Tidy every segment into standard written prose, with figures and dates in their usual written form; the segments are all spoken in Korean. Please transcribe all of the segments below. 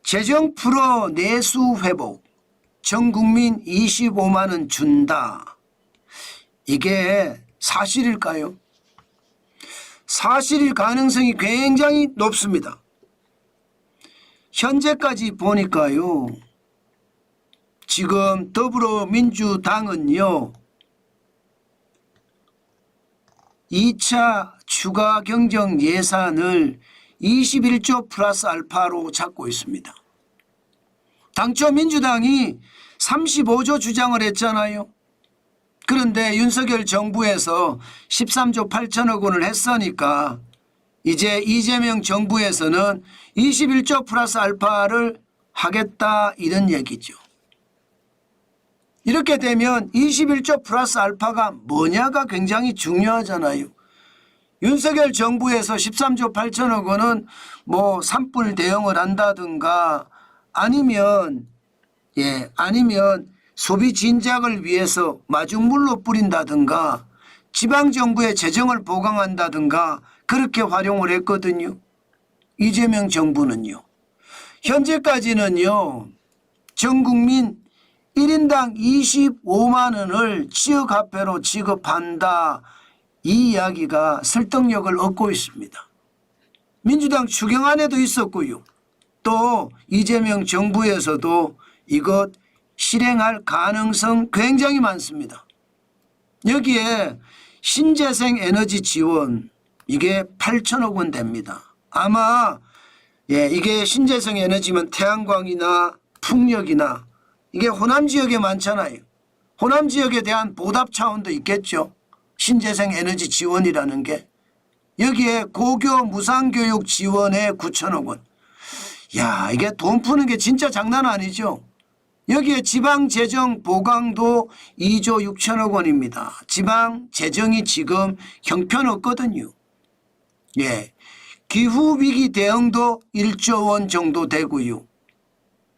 재정 풀어 내수 회복, 전 국민 25만 원 준다. 이게 사실일까요? 사실일 가능성이 굉장히 높습니다. 현재까지 보니까요, 지금 더불어민주당은요 2차 추가 경정 예산을 21조 플러스 알파로 잡고 있습니다. 당초 민주당이 35조 주장을 했잖아요. 그런데 윤석열 정부에서 13조 8천억 원을 했으니까 이제 이재명 정부에서는 21조 플러스 알파를 하겠다 이런 얘기죠. 이렇게 되면 21조 플러스 알파가 뭐냐가 굉장히 중요하잖아요. 윤석열 정부에서 13조 8천억 원은 뭐 산불 대응을 한다든가 아니면 소비 진작을 위해서 마중물로 뿌린다든가 지방정부의 재정을 보강한다든가 그렇게 활용을 했거든요. 이재명 정부는요. 현재까지는요. 전 국민 1인당 25만 원을 지역화폐로 지급한다. 이 이야기가 설득력을 얻고 있습니다. 민주당 추경안에도 있었고요. 또 이재명 정부에서도 이것 실행할 가능성 굉장히 많습니다. 여기에 신재생 에너지 지원 이게 8천억 원 됩니다. 아마 이게 신재생 에너지면 태양광이나 풍력이나 이게 호남 지역에 많잖아요. 호남 지역에 대한 보답 차원도 있겠죠. 신재생 에너지 지원이라는 게. 여기에 고교 무상교육 지원에 9천억 원. 야, 이게 돈 푸는 게 진짜 장난 아니죠. 여기에 지방 재정 보강도 2조 6천억 원입니다. 지방 재정이 지금 형편없거든요. 기후위기 대응도 1조 원 정도 되고요.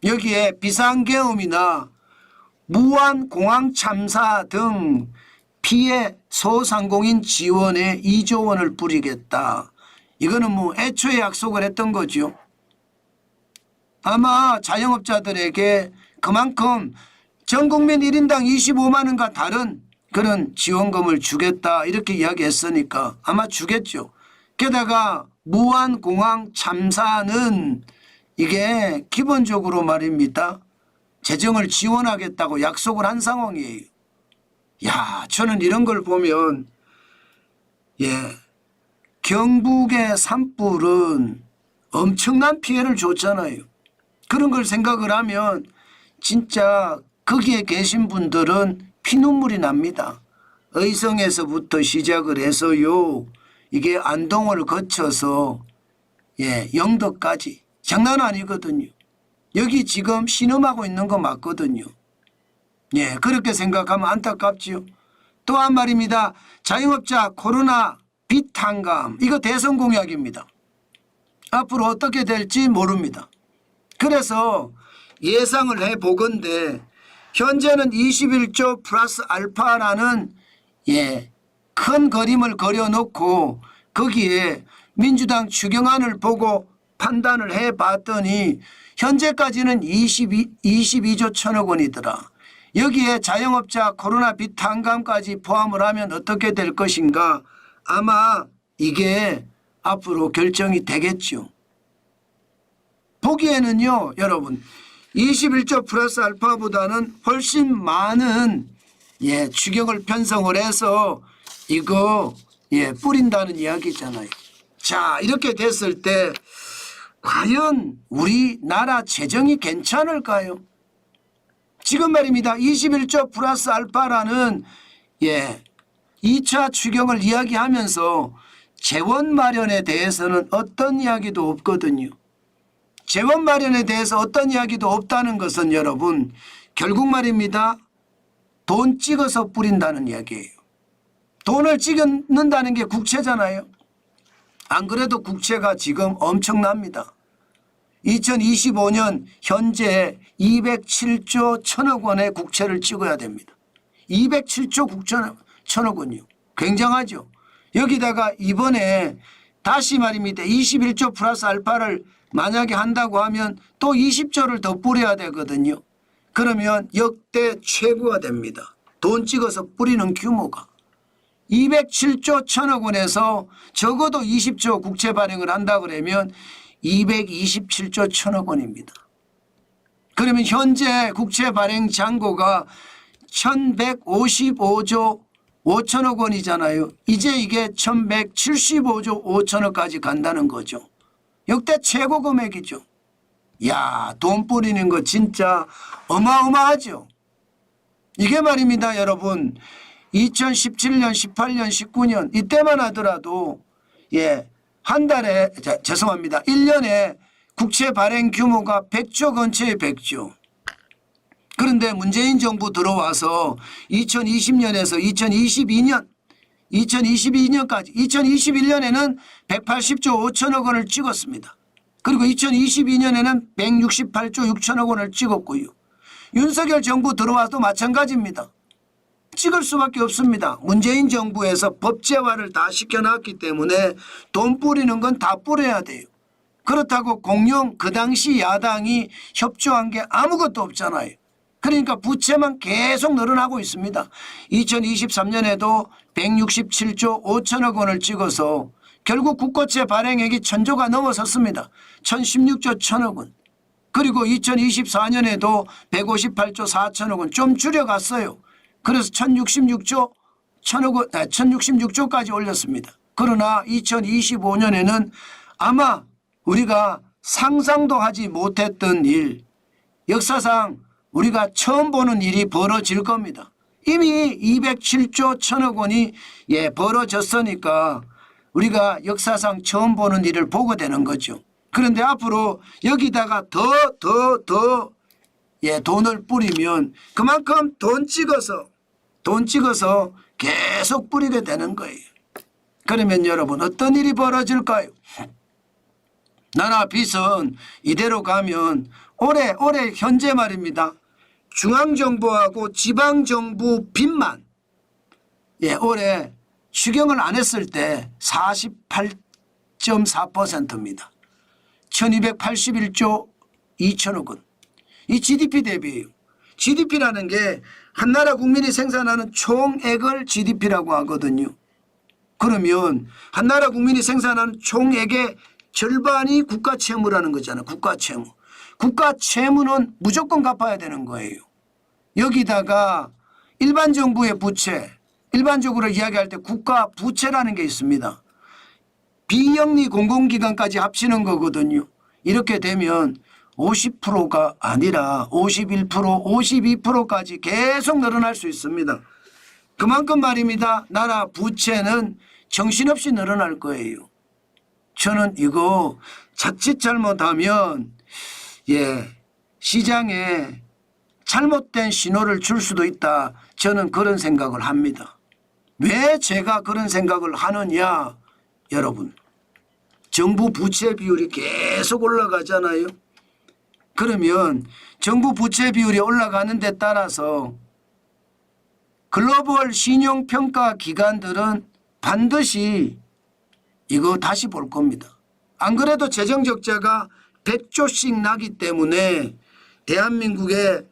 여기에 비상계엄이나 무안공항 참사 등 피해 소상공인 지원에 2조 원을 뿌리겠다. 이거는 뭐 애초에 약속을 했던 거죠. 아마 자영업자들에게 그만큼 전 국민 1인당 25만 원과 다른 그런 지원금을 주겠다 이렇게 이야기했으니까 아마 주겠죠. 게다가 무안공항 참사는 이게 기본적으로 말입니다. 재정을 지원하겠다고 약속을 한 상황이에요. 야, 저는 이런 걸 보면 경북의 산불은 엄청난 피해를 줬잖아요. 그런 걸 생각을 하면 진짜 거기에 계신 분들은 피눈물이 납니다. 의성에서부터 시작을 해서요. 이게 안동을 거쳐서 영덕까지 장난 아니거든요. 여기 지금 신음하고 있는 거 맞거든요. 그렇게 생각하면 안타깝지요. 또한 말입니다. 자영업자 코로나 빚 탕감 이거 대선 공약입니다. 앞으로 어떻게 될지 모릅니다. 그래서 예상을 해보건대 현재는 21조 플러스 알파라는 큰 그림을 그려놓고 거기에 민주당 추경안을 보고 판단을 해봤더니 현재까지는 22조 1천억 원이더라. 여기에 자영업자 코로나 빚 탕감까지 포함을 하면 어떻게 될 것인가. 아마 이게 앞으로 결정이 되겠죠. 보기에는요 여러분 21조 플러스 알파보다는 훨씬 많은 추경을 편성을 해서 이거 뿌린다는 이야기잖아요. 자, 이렇게 됐을 때 과연 우리나라 재정이 괜찮을까요? 지금 말입니다. 21조 플러스 알파라는 2차 추경을 이야기하면서 재원 마련에 대해서는 어떤 이야기도 없거든요. 재원 마련에 대해서 어떤 이야기도 없다는 것은 여러분 결국 말입니다. 돈 찍어서 뿌린다는 이야기예요. 돈을 찍는다는 게 국채잖아요. 안 그래도 국채가 지금 엄청납니다. 2025년 현재 207조 1천억 원의 국채를 찍어야 됩니다. 207조 1천억 원이요. 굉장하죠. 여기다가 이번에 다시 말입니다. 21조 플러스 알파를 만약에 한다고 하면 또 20조를 더 뿌려야 되거든요. 그러면 역대 최고가 됩니다. 돈 찍어서 뿌리는 규모가. 207조 1천억 원에서 적어도 20조 국채 발행을 한다 그러면 227조 1천억 원입니다. 그러면 현재 국채 발행 잔고가 1155조 5천억 원이잖아요. 이제 이게 1175조 5천억까지 간다는 거죠. 역대 최고 금액이죠. 야, 돈 뿌리는 거 진짜 어마어마하죠. 이게 말입니다, 여러분. 2017년, 18년, 19년 이때만 하더라도 한 달에 죄송합니다. 1년에 국채 발행 규모가 100조 근처에 100조. 그런데 문재인 정부 들어와서 2020년에서 2022년까지 2021년에는 180조 5천억 원을 찍었습니다. 그리고 2022년에는 168조 6천억 원을 찍었고요. 윤석열 정부 들어와도 마찬가지입니다. 찍을 수밖에 없습니다. 문재인 정부에서 법제화를 다 시켜놨기 때문에 돈 뿌리는 건 다 뿌려야 돼요. 그렇다고 공용 그 당시 야당이 협조한 게 아무것도 없잖아요. 그러니까 부채만 계속 늘어나고 있습니다. 2023년에도 167조 5천억 원을 찍어서 결국 국고채 발행액이 1000조가 넘어섰습니다. 1016조 1천억 원. 그리고 2024년에도 158조 4천억 원 좀 줄여갔어요. 그래서 1066조 1000억 원, 1066조까지 올렸습니다. 그러나 2025년에는 아마 우리가 상상도 하지 못했던 일, 역사상 우리가 처음 보는 일이 벌어질 겁니다. 이미 207조 1천억 원이 벌어졌으니까 우리가 역사상 처음 보는 일을 보게 되는 거죠. 그런데 앞으로 여기다가 더 돈을 뿌리면 그만큼 돈 찍어서 계속 뿌리게 되는 거예요. 그러면 여러분 어떤 일이 벌어질까요? 나라 빚은 이대로 가면 올해 현재 말입니다. 중앙정부하고 지방정부 빚만 올해 추경을 안 했을 때 48.4%입니다. 1281조 2천억 원. 이 GDP 대비예요. GDP라는 게 한 나라 국민이 생산하는 총액을 GDP라고 하거든요. 그러면 한 나라 국민이 생산하는 총액의 절반이 국가 채무라는 거잖아요. 국가 채무. 국가 채무는 무조건 갚아야 되는 거예요. 여기다가 일반 정부의 부채, 일반적으로 이야기할 때 국가 부채라는 게 있습니다. 비영리 공공기관까지 합치는 거거든요. 이렇게 되면 50%가 아니라 51%, 52%까지 계속 늘어날 수 있습니다. 그만큼 말입니다. 나라 부채는 정신없이 늘어날 거예요. 저는 이거 자칫 잘못하면 시장에 잘못된 신호를 줄 수도 있다. 저는 그런 생각을 합니다. 왜 제가 그런 생각을 하느냐? 여러분, 정부 부채 비율이 계속 올라가잖아요. 그러면 정부 부채 비율이 올라가는 데 따라서 글로벌 신용평가 기관들은 반드시 이거 다시 볼 겁니다. 안 그래도 재정적자가 100조씩 나기 때문에 대한민국의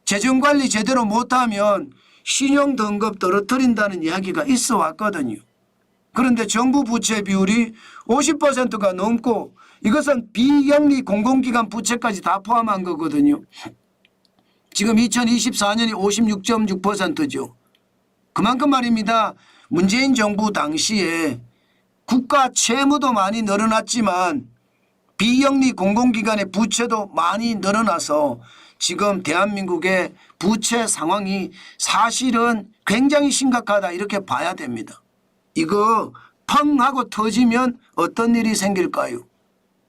재정관리 제대로 못하면 신용등급 떨어뜨린다는 이야기가 있어 왔거든요. 그런데 정부 부채 비율이 50%가 넘고 이것은 비영리 공공기관 부채까지 다 포함한 거거든요. 지금 2024년이 56.6%죠. 그만큼 말입니다. 문재인 정부 당시에 국가 채무도 많이 늘어났지만 비영리 공공기관의 부채도 많이 늘어나서 지금 대한민국의 부채 상황이 사실은 굉장히 심각하다 이렇게 봐야 됩니다. 이거 펑 하고 터지면 어떤 일이 생길까요?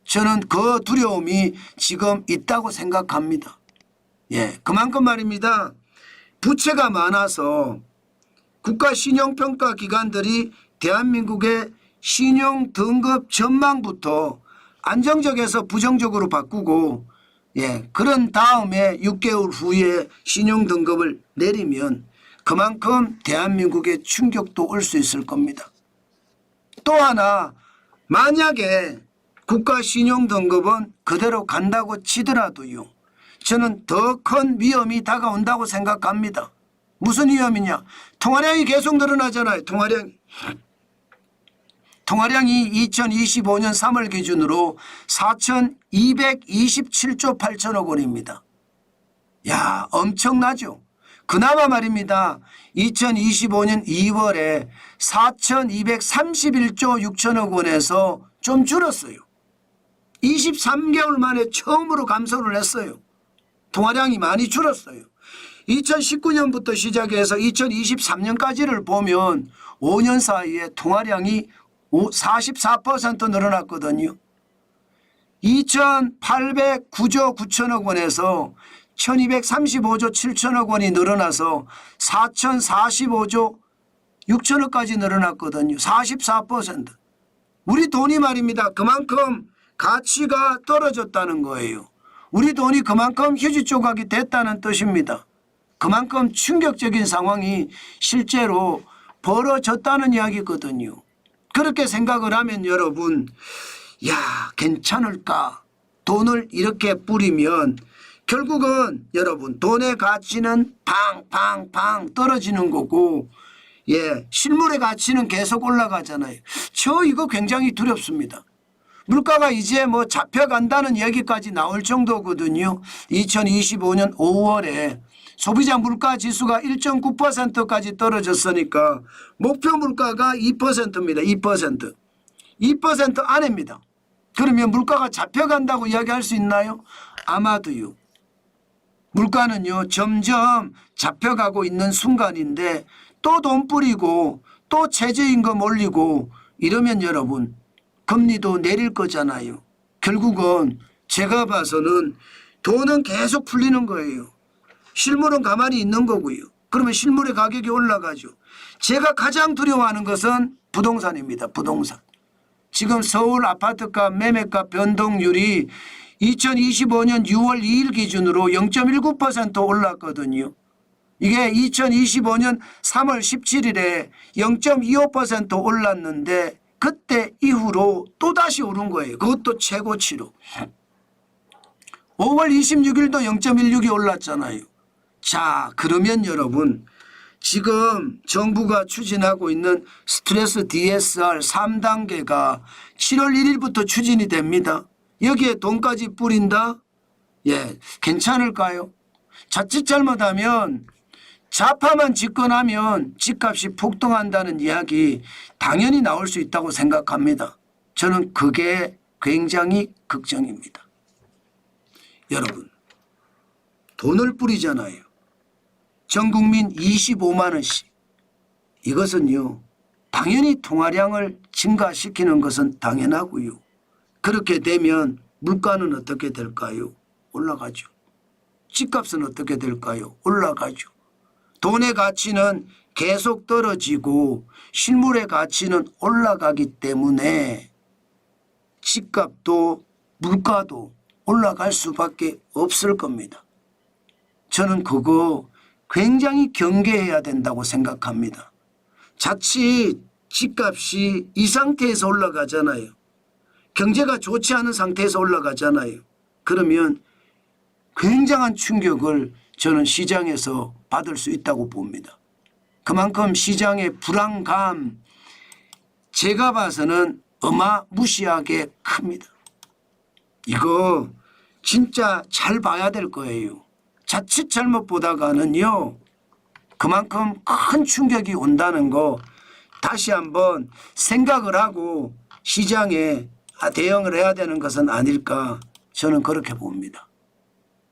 저는 그 두려움이 지금 있다고 생각합니다. 그만큼 말입니다. 부채가 많아서 국가 신용평가 기관들이 대한민국의 신용 등급 전망부터 안정적에서 부정적으로 바꾸고 그런 다음에 6개월 후에 신용 등급을 내리면 그만큼 대한민국에 충격도 올 수 있을 겁니다. 또 하나 만약에 국가 신용 등급은 그대로 간다고 치더라도요. 저는 더 큰 위험이 다가온다고 생각합니다. 무슨 위험이냐? 통화량이 계속 늘어나잖아요. 통화량이 2025년 3월 기준으로 4,227조 8천억 원입니다. 야, 엄청나죠? 그나마 말입니다. 2025년 2월에 4,231조 6천억 원에서 좀 줄었어요. 23개월 만에 처음으로 감소를 했어요. 통화량이 많이 줄었어요. 2019년부터 시작해서 2023년까지를 보면 5년 사이에 통화량이 44% 늘어났거든요. 2,809조 9천억 원에서 1,235조 7천억 원이 늘어나서 4,045조 6천억까지 늘어났거든요. 44%. 우리 돈이 말입니다. 그만큼 가치가 떨어졌다는 거예요. 우리 돈이 그만큼 휴지 조각이 됐다는 뜻입니다. 그만큼 충격적인 상황이 실제로 벌어졌다는 이야기거든요. 그렇게 생각을 하면 여러분, 야, 괜찮을까? 돈을 이렇게 뿌리면 결국은 여러분 돈의 가치는 팡팡팡 떨어지는 거고, 예, 실물의 가치는 계속 올라가잖아요. 저 이거 굉장히 두렵습니다. 물가가 이제 뭐 잡혀간다는 얘기까지 나올 정도거든요. 2025년 5월에 소비자 물가 지수가 1.9%까지 떨어졌으니까 목표 물가가 2%입니다. 2%. 2% 안입니다. 그러면 물가가 잡혀간다고 이야기할 수 있나요? 아마도요. 물가는요 점점 잡혀가고 있는 순간인데 또 돈 뿌리고 또 최저임금 올리고 이러면 여러분 금리도 내릴 거잖아요. 결국은 제가 봐서는 돈은 계속 풀리는 거예요. 실물은 가만히 있는 거고요. 그러면 실물의 가격이 올라가죠. 제가 가장 두려워하는 것은 부동산입니다. 부동산. 지금 서울 아파트값 매매가 변동률이 2025년 6월 2일 기준으로 0.19% 올랐거든요. 이게 2025년 3월 17일에 0.25% 올랐는데 그때 이후로 또다시 오른 거예요. 그것도 최고치로. 5월 26일도 0.16이 올랐잖아요. 자, 그러면 여러분 지금 정부가 추진하고 있는 스트레스 DSR 3단계가 7월 1일부터 추진이 됩니다. 여기에 돈까지 뿌린다? 예, 괜찮을까요? 자칫 잘못하면 좌파만 집권하면 집값이 폭등한다는 이야기 당연히 나올 수 있다고 생각합니다. 저는 그게 굉장히 걱정입니다. 여러분, 돈을 뿌리잖아요. 전 국민 25만 원씩. 이것은요, 당연히 통화량을 증가시키는 것은 당연하고요. 그렇게 되면 물가는 어떻게 될까요? 올라가죠. 집값은 어떻게 될까요? 올라가죠. 돈의 가치는 계속 떨어지고 실물의 가치는 올라가기 때문에 집값도 물가도 올라갈 수밖에 없을 겁니다. 저는 그거 굉장히 경계해야 된다고 생각합니다. 자칫 집값이 이 상태에서 올라가잖아요. 경제가 좋지 않은 상태에서 올라가잖아요. 그러면 굉장한 충격을 저는 시장에서 받을 수 있다고 봅니다. 그만큼 시장의 불안감 제가 봐서는 어마무시하게 큽니다. 이거 진짜 잘 봐야 될 거예요. 자칫 잘못 보다가는요 그만큼 큰 충격이 온다는 거 다시 한번 생각을 하고 시장에 대응을 해야 되는 것은 아닐까 저는 그렇게 봅니다.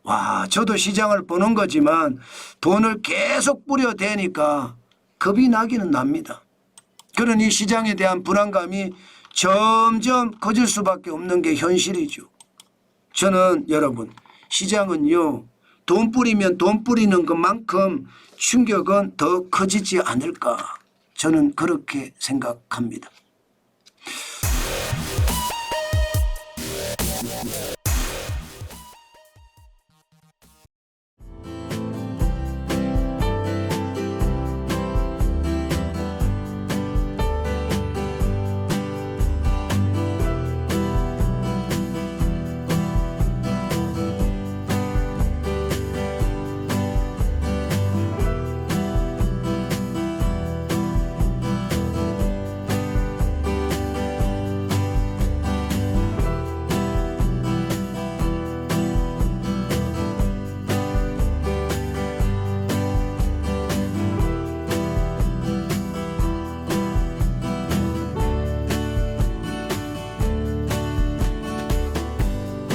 와, 저도 시장을 보는 거지만 돈을 계속 뿌려대니까 겁이 나기는 납니다. 그러니 시장에 대한 불안감이 점점 커질 수밖에 없는 게 현실이죠. 저는 여러분 시장은요 돈 뿌리면 돈 뿌리는 것만큼 충격은 더 커지지 않을까 저는 그렇게 생각합니다.